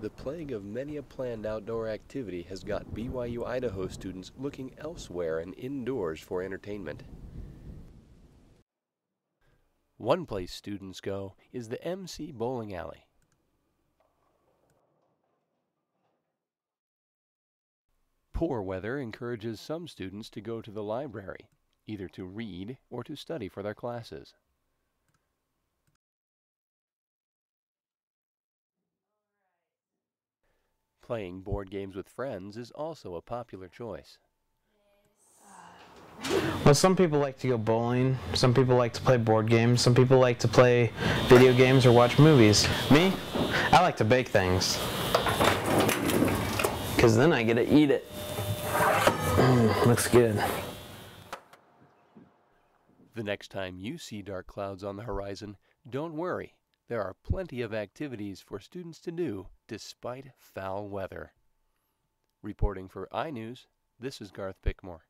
The plague of many a planned outdoor activity has got BYU Idaho students looking elsewhere and indoors for entertainment. One place students go is the MC Bowling Alley. Poor weather encourages some students to go to the library, either to read or to study for their classes. Playing board games with friends is also a popular choice. Well, some people like to go bowling, some people like to play board games, some people like to play video games or watch movies. Me, I like to bake things, because then I get to eat it. Looks good. The next time you see dark clouds on the horizon, don't worry. There are plenty of activities for students to do despite foul weather. Reporting for iNews, this is Garth Pickmore.